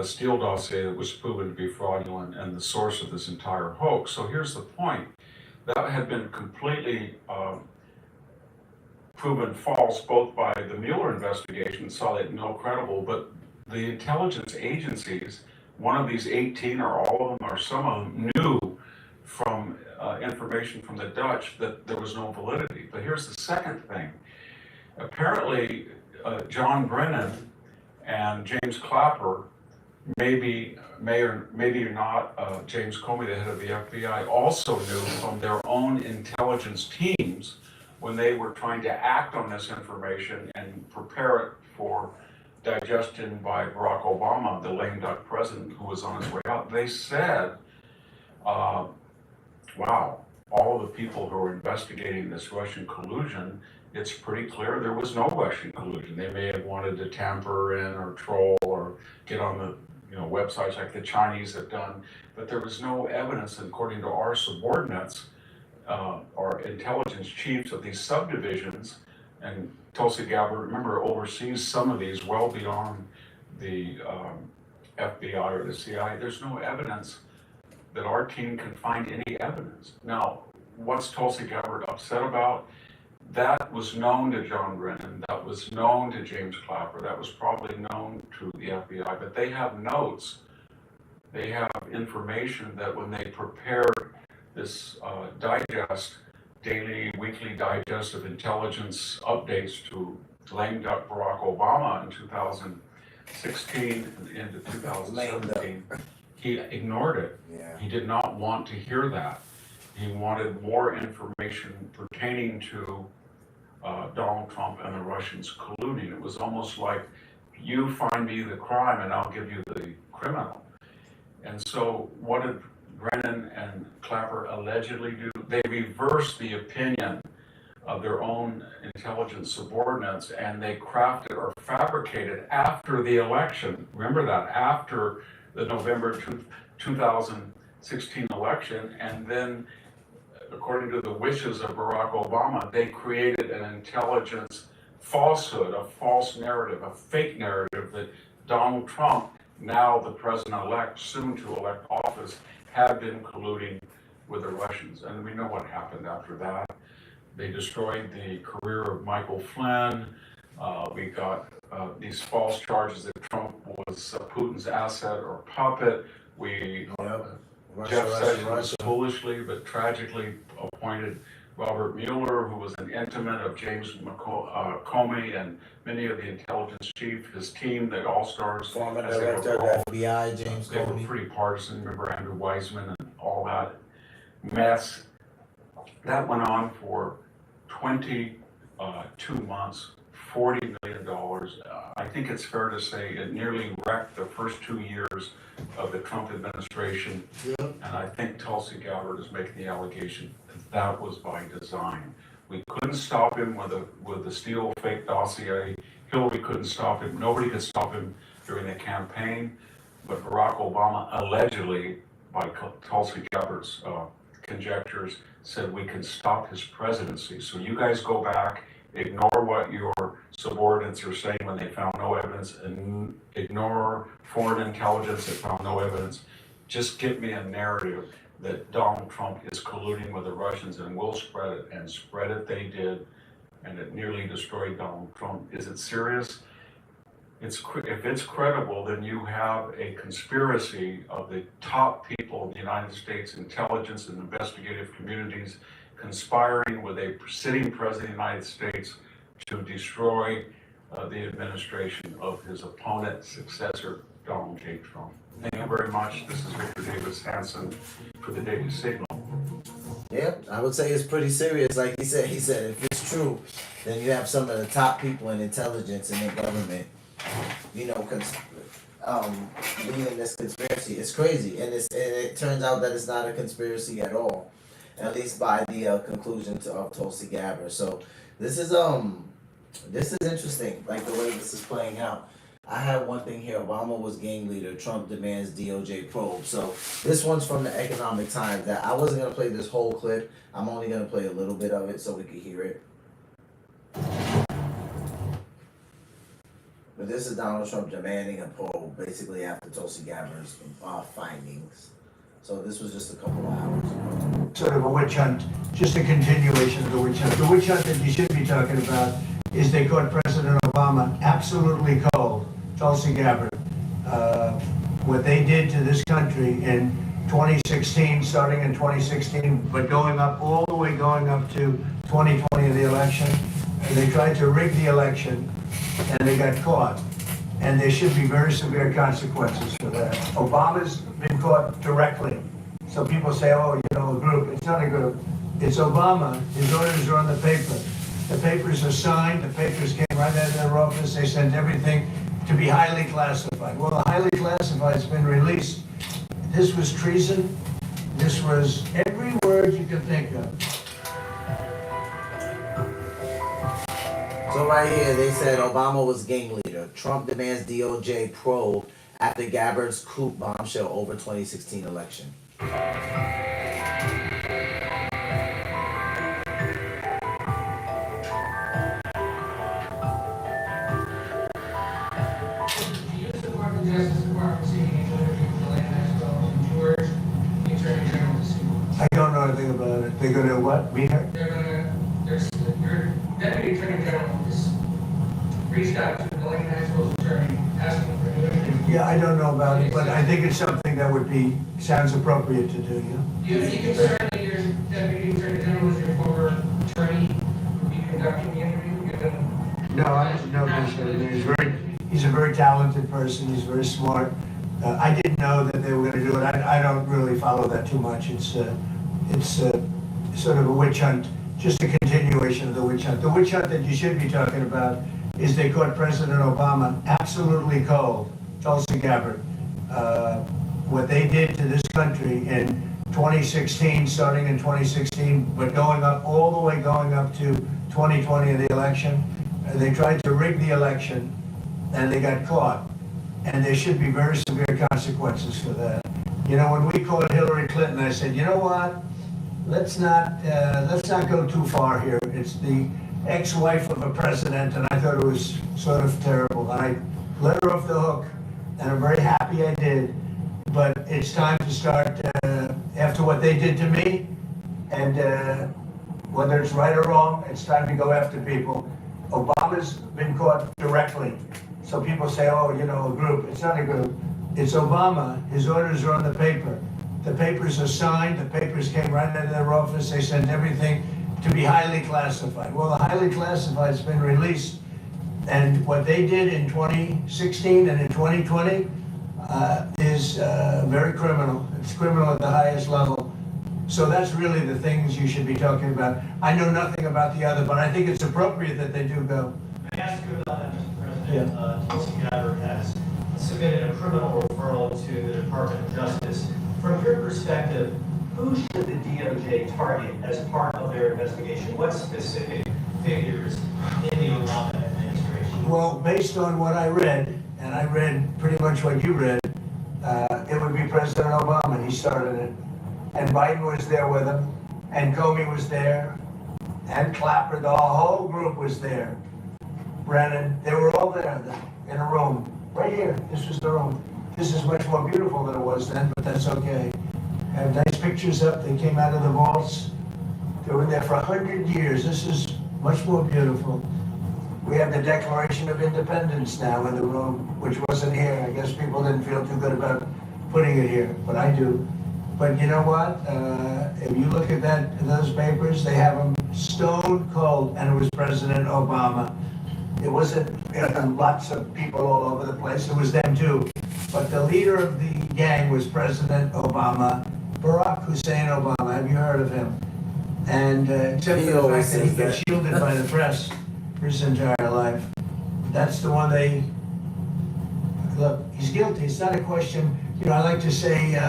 Steele dossier that was proven to be fraudulent and the source of this entire hoax. So here's the point. That had been completely proven false, both by the Mueller investigation, saw that no credible, but the intelligence agencies, one of these 18 or all of them or some of them, knew from information from the Dutch that there was no validity. But here's the second thing. Apparently, John Brennan and James Clapper, may or not James Comey, the head of the FBI, also knew from their own intelligence teams when they were trying to act on this information and prepare it for digestion by Barack Obama, the lame duck president who was on his way out. They said, wow, all of the people who are investigating this Russian collusion, it's pretty clear there was no Russian collusion. They may have wanted to tamper in or troll or get on the websites like the Chinese have done, but there was no evidence, according to our subordinates, our intelligence chiefs of these subdivisions, and Tulsi Gabbard, remember, oversees some of these well beyond the FBI or the CIA. There's no evidence that our team can find any evidence. Now, what's Tulsi Gabbard upset about? That was known to John Brennan, that was known to James Clapper, that was probably known to the FBI, but they have notes, they have information that when they prepared this daily, weekly digest of intelligence updates to lame duck Barack Obama in 2016 and into 2017, he ignored it. Yeah. He did not want to hear that. He wanted more information pertaining to Donald Trump and the Russians colluding. It was almost like, you find me the crime and I'll give you the criminal. And so what did Brennan and Clapper allegedly do? They reversed the opinion of their own intelligence subordinates, and they crafted or fabricated after the election. Remember that, after the November 2016 election, and then, according to the wishes of Barack Obama, they created an intelligence falsehood, a false narrative, a fake narrative that Donald Trump, now the president-elect, soon to elect office, had been colluding with the Russians. And we know what happened after that. They destroyed the career of Michael Flynn. We got these false charges that Trump was Putin's asset or puppet. Jeff Sessions foolishly but tragically appointed Robert Mueller, who was an intimate of James Comey and many of the intelligence chief, his team, the all-stars. Former director of FBI, James They were Comey. pretty partisan. Remember Andrew Weissman and all that mess. That went on for 22 months, $40 million. I think it's fair to say it nearly wrecked the first 2 years of the Trump administration. And I think Tulsi Gabbard is making the allegation that that was by design. We couldn't stop him with the Steele fake dossier. Hillary couldn't stop him. Nobody could stop him during the campaign. But Barack Obama allegedly, by Tulsi Gabbard's conjectures, said we can stop his presidency. So you guys go back, ignore what your subordinates are saying when they found no evidence, and ignore foreign intelligence that found no evidence. Just give me a narrative that Donald Trump is colluding with the Russians, and we'll spread it. And spread it they did, and it nearly destroyed Donald Trump. Is it serious? If it's credible, then you have a conspiracy of the top people of the United States intelligence and investigative communities conspiring with a sitting president of the United States to destroy the administration of his opponent, successor, Donald J. Trump. Thank you very much. This is Victor Davis Hanson for the Daily Signal. Yeah, I would say it's pretty serious. Like he said, if it's true, then you have some of the top people in intelligence and in government, leading this conspiracy. It's crazy, and it turns out that it's not a conspiracy at all, at least by the conclusion of Tulsi Gabbard. So this is interesting, like the way this is playing out. I have one thing here. Obama was gang leader. Trump demands DOJ probe. So this one's from the Economic Times. That I wasn't gonna play this whole clip. I'm only gonna play a little bit of it so we can hear it. But this is Donald Trump demanding a probe, basically after Tulsi Gabbard's findings. So this was just a couple of hours ago. Sort of a witch hunt, just a continuation of the witch hunt. The witch hunt that you should be talking about is they caught President Obama absolutely cold, Tulsi Gabbard. What they did to this country in 2016, starting in 2016, but going up all the way going up to 2020 of the election. They tried to rig the election and they got caught. And there should be very severe consequences for that. Obama's been caught directly. So people say, oh, a group. It's not a group. It's Obama. His orders are on the paper. The papers are signed. The papers came right out of their office. They sent everything to be highly classified. Well, the highly classified has been released. This was treason. This was every word you could think of. So right here, they said Obama was gang leader. Trump demands DOJ probe after Gabbard's coup bombshell over 2016 election. I don't know anything about it. They're going to what? Meet her? Your deputy attorney general has reached out to the Delaney Maxwell's attorney asking for new. Yeah, I don't know about it, but I think it's something that sounds appropriate to do, yeah. Do you have any concern that your deputy attorney general is your former attorney will be conducting the interview given? No, I have no concern. He's a very talented person. He's very smart. I didn't know that they were going to do it. I don't really follow that too much. It's sort of a witch hunt. Just a continuation of the witch hunt. The witch hunt that you should be talking about is they caught President Obama absolutely cold, Tulsi Gabbard. What they did to this country in 2016, starting in 2016, but going up all the way going up to 2020 of the election. They tried to rig the election and they got caught. and there should be very severe consequences for that. You know, when we called Hillary Clinton, I said, you know what? Let's not go too far here. It's the ex-wife of a president, and I thought it was sort of terrible. And I let her off the hook, and I'm very happy I did. But it's time to start, after what they did to me, and whether it's right or wrong, it's time to go after people. Obama's been caught directly. So people say, oh, you know, a group. It's not a group. It's Obama. His orders are on the paper. The papers are signed. The papers came right out of their office. They sent everything to be highly classified. Well, the highly classified has been released. And what they did in 2016 and in 2020 is very criminal. It's criminal at the highest level. So that's really the things you should be talking about. I know nothing about the other, but I think it's appropriate that they do go. May I ask you about that, Mr. President? Tulsi Gabbard has submitted a criminal referral to the Department of Justice. From your perspective, who should the DOJ target as part of their investigation? What specific figures in the Obama administration? Well, based on what I read, and I read pretty much what you read, it would be President Obama. He started it. And Biden was there with him, and Comey was there, and Clapper, the whole group was there. Brennan, they were all there in a room, right here. This was the room. This is much more beautiful than it was then, but that's okay. I have nice pictures up. They came out of the vaults. They were there for 100 years. This is much more beautiful. We have the Declaration of Independence now in the room, which wasn't here. I guess people didn't feel too good about putting it here, but I do. But you know what? If you look at those papers, they have them stone cold, and it was President Obama. It wasn't lots of people all over the place. It was them too. But the leader of the gang was President Obama, Barack Hussein Obama. Have you heard of him? And except for the fact that he gets shielded by the press for his entire life, that's the one they look. He's guilty. It's not a question. You know, I like to say.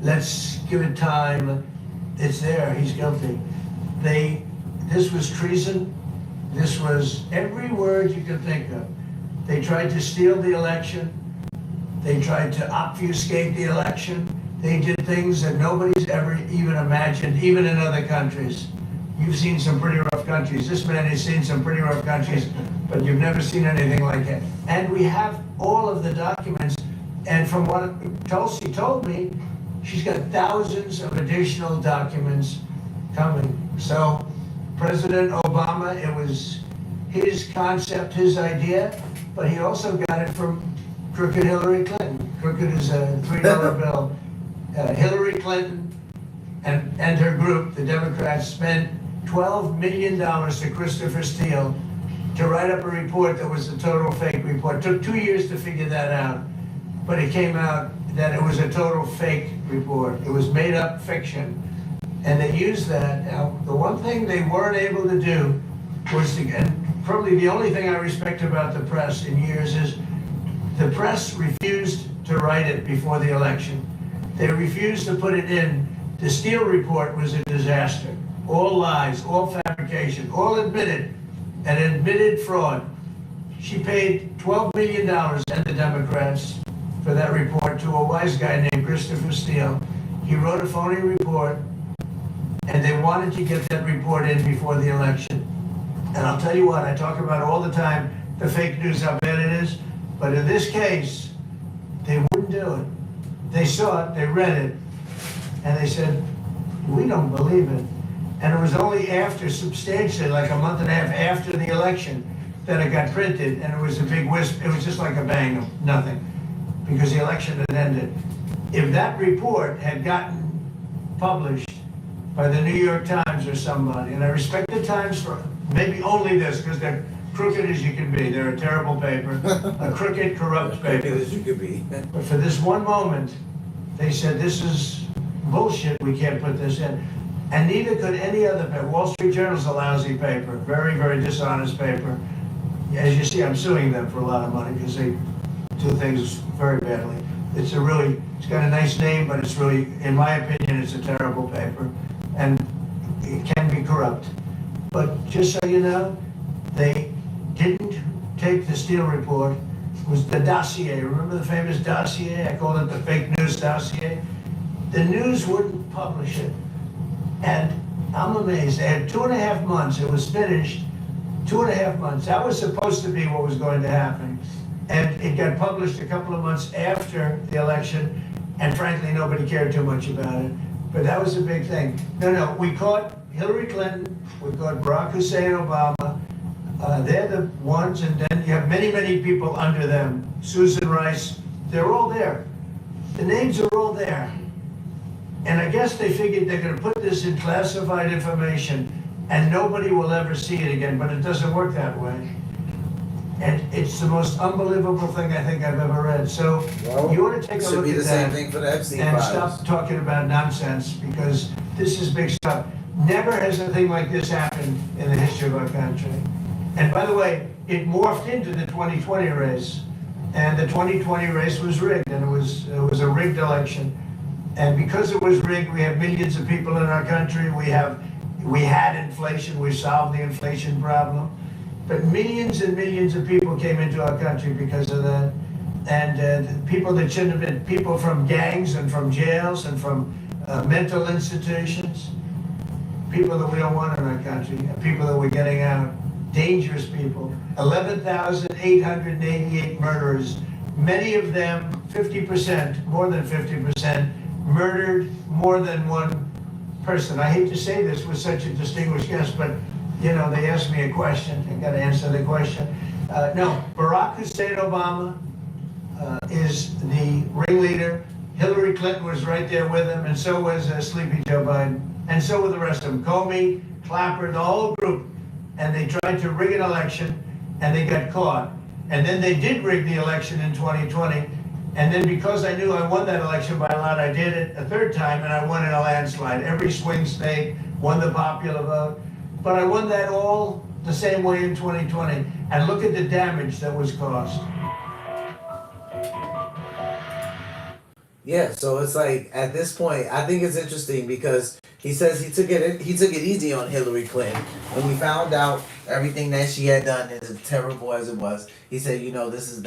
Let's give it time. It's there. He's guilty. This was treason. This was every word you could think of. They tried to steal the election. They tried to obfuscate the election. They did things that nobody's ever even imagined, even in other countries. You've seen some pretty rough countries. This man has seen some pretty rough countries, but you've never seen anything like it. And we have all of the documents. And from what Tulsi told me, she's got thousands of additional documents coming. So President Obama, it was his concept, his idea, but he also got it from crooked Hillary Clinton. Crooked is a $3 bill. Hillary Clinton and her group, the Democrats, spent $12 million to Christopher Steele to write up a report that was a total fake report. It took 2 years to figure that out, but it came out that it was a total fake report. It was made up fiction. And they used that. Now, the one thing they weren't able to do was to get, probably the only thing I respect about the press in years is the press refused to write it before the election. They refused to put it in. The Steele report was a disaster. All lies, all fabrication, all admitted, and admitted fraud. She paid $12 million and the Democrats for that report to a wise guy named Christopher Steele. He wrote a phony report, and they wanted to get that report in before the election. And I'll tell you what, I talk about all the time, the fake news, how bad it is, but in this case, they wouldn't do it. They saw it, they read it, and they said, we don't believe it. And it was only after, substantially, like a month and a half after the election, that it got printed, and it was a big wisp. It was just like a bang of nothing, because the election had ended. If that report had gotten published by the New York Times or somebody, and I respect the Times for maybe only this, because they're crooked as you can be. They're a terrible paper, a crooked, corrupt paper. As you could be. But for this one moment, they said, this is bullshit, we can't put this in. And neither could any other paper. Wall Street Journal's a lousy paper, very, very dishonest paper. As you see, I'm suing them for a lot of money because they do things very badly. It's got a nice name, but it's really, in my opinion, it's a terrible paper. And it can be corrupt. But just so you know, they didn't take the Steele report. was the dossier. Remember the famous dossier? I call it the fake news dossier. The news wouldn't publish it. And I'm amazed. They had 2.5 months. It was finished. 2.5 months. That was supposed to be what was going to happen. And it got published a couple of months after the election. And frankly, nobody cared too much about it. But that was a big thing. No, we caught Hillary Clinton. We caught Barack Hussein Obama. They're the ones. And then you have many, many people under them. Susan Rice. They're all there. The names are all there. And I guess they figured they're going to put this in classified information and nobody will ever see it again, but it doesn't work that way. And it's the most unbelievable thing I think I've ever read. So you ought to take a look at that. Should be the same thing for the Epstein files. And stop talking about nonsense, because this is big stuff. Never has a thing like this happened in the history of our country. And by the way, it morphed into the 2020 race. And the 2020 race was rigged, and it was a rigged election. And because it was rigged, we have millions of people in our country. We had inflation. We solved the inflation problem. But millions and millions of people came into our country because of that. And people that shouldn't have been, people from gangs and from jails and from mental institutions, people that we don't want in our country, people that we're getting out, dangerous people. 11,888 murderers, many of them, 50%, more than 50%, murdered more than one person. I hate to say this with such a distinguished guest, but you know, they asked me a question. I got to answer the question. No, Barack Hussein Obama is the ringleader. Hillary Clinton was right there with him, and so was Sleepy Joe Biden, and so were the rest of them. Comey, Clapper, the whole group. And they tried to rig an election, and they got caught. And then they did rig the election in 2020. And then because I knew I won that election by a lot, I did it a third time, and I won in a landslide. Every swing state, won the popular vote. But I won that all the same way in 2020. And look at the damage that was caused. Yeah, so it's like at this point, I think it's interesting because he says he took it easy on Hillary Clinton when he found out everything that she had done, as terrible as it was. He said, you know, this is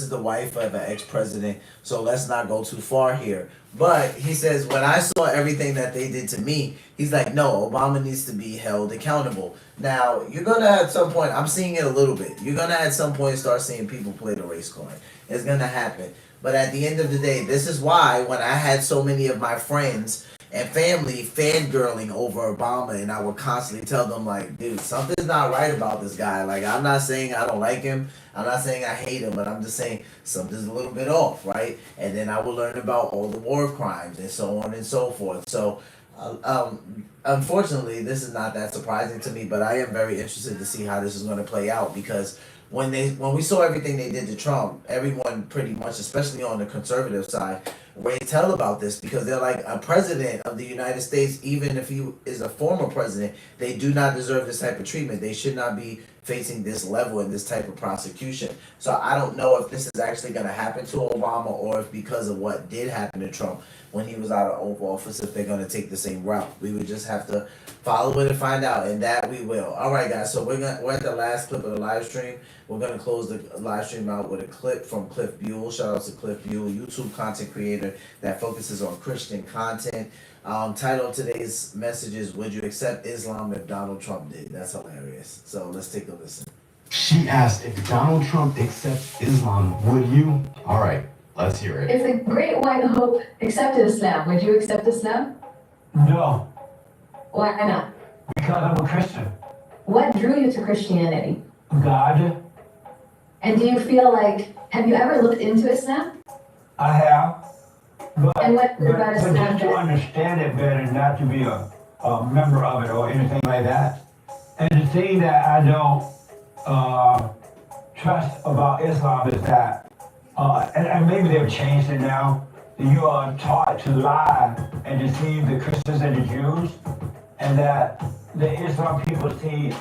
the wife of an ex-president, so let's not go too far here. But he says, when I saw everything that they did to me, he's like, no, Obama needs to be held accountable. Now, you're gonna at some point, I'm seeing it a little bit. You're gonna at some point start seeing people play the race card. It's gonna happen. But at the end of the day, this is why when I had so many of my friends and family fangirling over Obama, and I would constantly tell them, like, dude, something's not right about this guy. Like, I'm not saying I don't like him. I'm not saying I hate him, but I'm just saying something's a little bit off, right? And then I would learn about all the war crimes and so on and so forth. So, unfortunately, this is not that surprising to me, but I am very interested to see how this is going to play out, because when we saw everything they did to Trump, everyone pretty much, especially on the conservative side, raised hell about this, because they're like, a president of the United States, even if he is a former president, they do not deserve this type of treatment. They should not be facing this level and this type of prosecution. So I don't know if this is actually going to happen to Obama, or if because of what did happen to Trump when he was out of office, if they're going to take the same route. We would just have to follow it and find out, and that we will. All right, guys, so we're at the last clip of the live stream. We're going to close the live stream out with a clip from Cliff Buell. Shout out to Cliff Buell, YouTube content creator that focuses on Christian content. Title of today's message is, would you accept Islam if Donald Trump did? That's hilarious. So let's take a listen. She asked, if Donald Trump accepts Islam, would you? All right, let's hear it. If the Great White Hope accepted Islam, would you accept Islam? No, Why not? because I'm a Christian. What drew you to Christianity? God, And do you feel like, have you ever looked into Islam? I have. But, And what about but Islam just to then? understand it better, not to be a member of it or anything like that. And the thing that I don't trust about Islam is that, and maybe they've changed it now, that you are taught to lie and deceive the Christians and the Jews, and that the Islam people see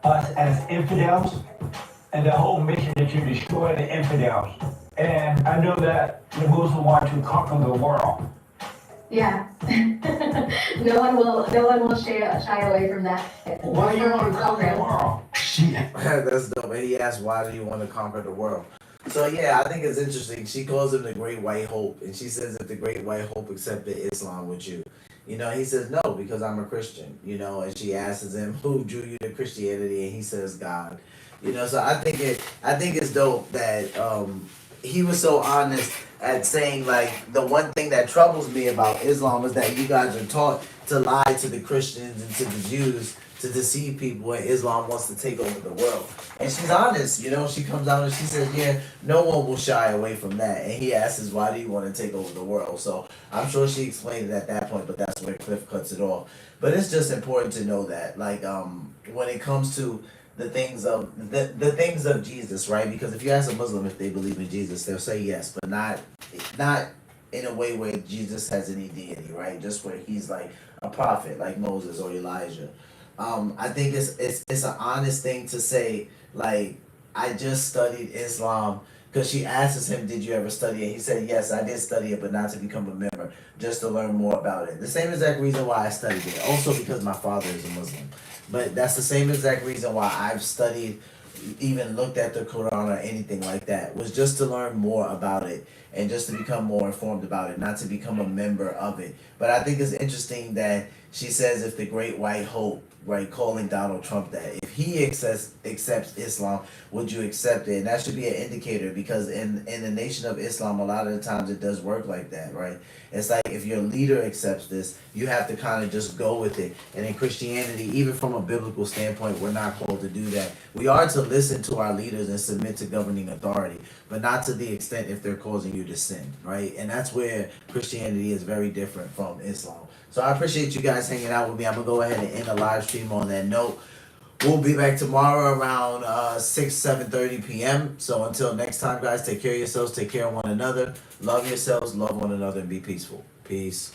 us as infidels, and the whole mission is to destroy the infidels. And I know that the Muslims want to conquer the world. Yeah. No one will shy away from that. Why do you want to conquer the world? That's dope. And he asked, why do you want to conquer the world? So yeah, I think it's interesting. She calls him the Great White Hope, and she says if the Great White Hope accepted Islam, would you? You know, he says no because I'm a Christian. You know, and she asks him who drew you to Christianity, and he says God. You know, so I think it's dope that he was so honest at saying like the one thing that troubles me about Islam is that you guys are taught to lie to the Christians and to the Jews to deceive people, and Islam wants to take over the world. And she's honest, you know, she comes out and she says, yeah, no one will shy away from that. And he asks, why do you want to take over the world? So I'm sure she explained it at that point, but that's where Cliff cuts it off. But it's just important to know that, like, when it comes to the things of the things of Jesus, right? Because if you ask a Muslim if they believe in Jesus, they'll say yes, but not in a way where Jesus has any deity, right? Just where he's like a prophet, like Moses or Elijah. I think it's an honest thing to say, like, I just studied Islam, because she asks him, did you ever study it? He said, yes, I did study it, but not to become a member, just to learn more about it. The same exact reason why I studied it, also because my father is a Muslim. But that's the same exact reason why I've studied, even looked at the Quran or anything like that, was just to learn more about it and just to become more informed about it, not to become a member of it. But I think it's interesting that she says if the Great White Hope, right, calling Donald Trump that, if he accepts Islam, would you accept it? And that should be an indicator, because in the Nation of Islam, a lot of the times it does work like that, right? It's like if your leader accepts this, you have to kind of just go with it. And in Christianity, even from a biblical standpoint, we're not called to do that. We are to listen to our leaders and submit to governing authority, but not to the extent if they're causing you to sin, right? And that's where Christianity is very different from Islam. So I appreciate you guys hanging out with me. I'm going to go ahead and end the live stream on that note. We'll be back tomorrow around 7:30 p.m. So until next time, guys, take care of yourselves, take care of one another, love yourselves, love one another, and be peaceful. Peace.